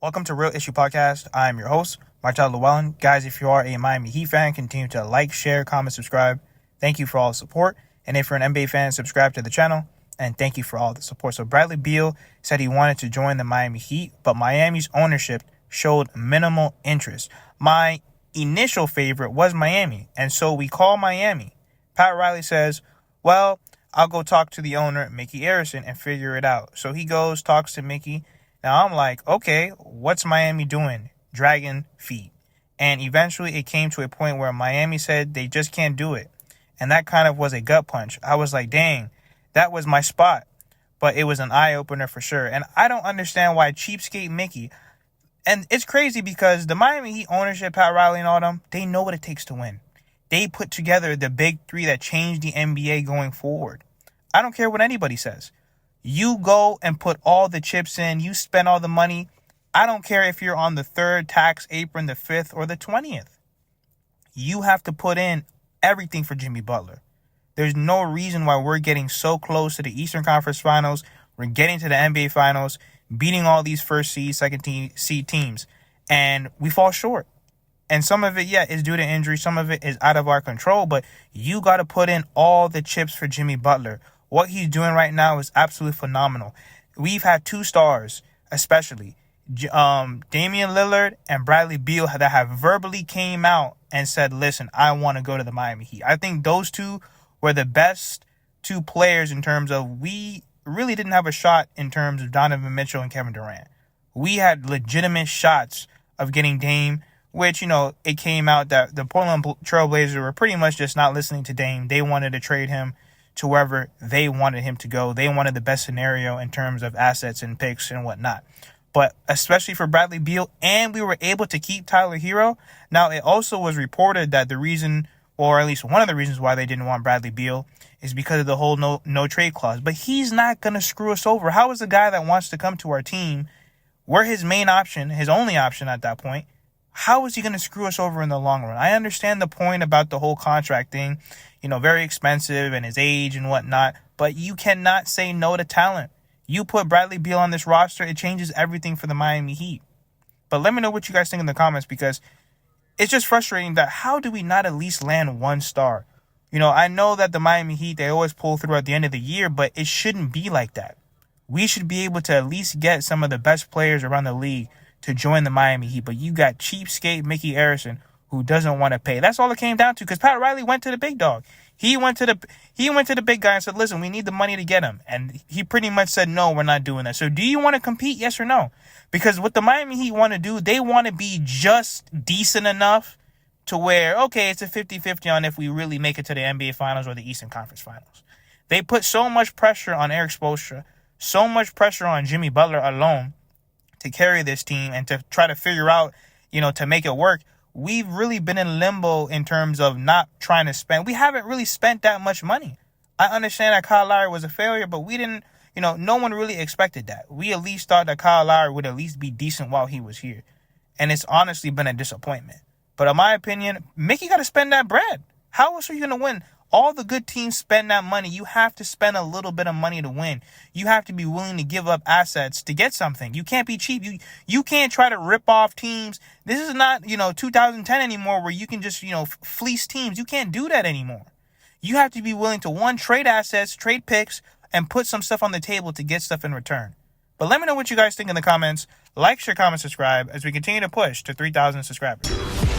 Welcome to Real Issue Podcast. I am your host, Martel Llewellyn. Guys, if you are a Miami Heat fan, continue to like, share, comment, subscribe. Thank you for all the support. And if you're an NBA fan, subscribe to the channel. And thank you for all the support. So Bradley Beal said he wanted to join the Miami Heat, but Miami's ownership showed minimal interest. My initial favorite was Miami, and so we call Miami. Pat Riley says, well, I'll go talk to the owner, Micky Arison, and figure it out. So he goes, talks to Mickey. Now I'm like, okay, what's Miami doing? Dragging feet. And eventually it came to a point where Miami said they just can't do it. And that kind of was a gut punch. I was like, dang, that was my spot. But it was an eye-opener for sure. And I don't understand why cheapskate Mickey. And it's crazy because the Miami Heat ownership, Pat Riley and all them, they know what it takes to win. They put together the big three that changed the NBA going forward. I don't care what anybody says. You go and put all the chips in. You spend all the money. I don't care if you're on the third tax apron, the 5th, or the 20th. You have to put in everything for Jimmy Butler. There's no reason why we're getting so close to the Eastern Conference Finals. We're getting to the NBA Finals, beating all these first seed, second seed teams, and we fall short. And some of it, is due to injury. Some of it is out of our control, but you got to put in all the chips for Jimmy Butler. What he's doing right now is absolutely phenomenal. We've had two stars, especially Damian Lillard and Bradley Beal, that have verbally came out and said, listen, I want to go to the Miami Heat. I think those two were the best two players in terms of we really didn't have a shot in terms of Donovan Mitchell and Kevin Durant. We had legitimate shots of getting Dame, which, it came out that the Portland Trailblazers were pretty much just not listening to Dame. They wanted to trade him to wherever they wanted him to go. They wanted the best scenario in terms of assets and picks and whatnot. But especially for Bradley Beal, and we were able to keep Tyler Hero. Now, it also was reported that the reason, or at least one of the reasons why they didn't want Bradley Beal is because of the whole no trade clause. But he's not going to screw us over. How is a guy that wants to come to our team, we're his main option, his only option at that point, how is he going to screw us over in the long run? I understand the point about the whole contract thing, very expensive and his age and whatnot, but you cannot say no to talent. You put Bradley Beal on this roster, it changes everything for the Miami Heat. But let me know what you guys think in the comments, because it's just frustrating that how do we not at least land one star? I know that the Miami Heat, they always pull through at the end of the year, but it shouldn't be like that. We should be able to at least get some of the best players around the league to join the Miami Heat. But you got cheapskate Micky Arison who doesn't want to pay. That's all it came down to, because Pat Riley went to the big dog. He went to the big guy and said, listen, we need the money to get him. And he pretty much said, no, we're not doing that. So do you want to compete? Yes or no? Because what the Miami Heat want to do, they want to be just decent enough to where, okay, it's a 50-50 on if we really make it to the NBA Finals or the Eastern Conference Finals. They put so much pressure on Eric Spoelstra, so much pressure on Jimmy Butler alone to carry this team and to try to figure out, to make it work. We've really been in limbo in terms of not trying to spend. We haven't really spent that much money. I understand that Kyle Lowry was a failure, but we didn't, no one really expected that. We at least thought that Kyle Lowry would at least be decent while he was here. And it's honestly been a disappointment. But in my opinion, Mickey got to spend that bread. How else are you going to win? All the good teams spend that money. You have to spend a little bit of money to win. You have to be willing to give up assets to get something. You can't be cheap. You can't try to rip off teams. This is not, 2010 anymore where you can just, fleece teams. You can't do that anymore. You have to be willing to, one, trade assets, trade picks, and put some stuff on the table to get stuff in return. But let me know what you guys think in the comments. Like, share, comment, subscribe as we continue to push to 3,000 subscribers.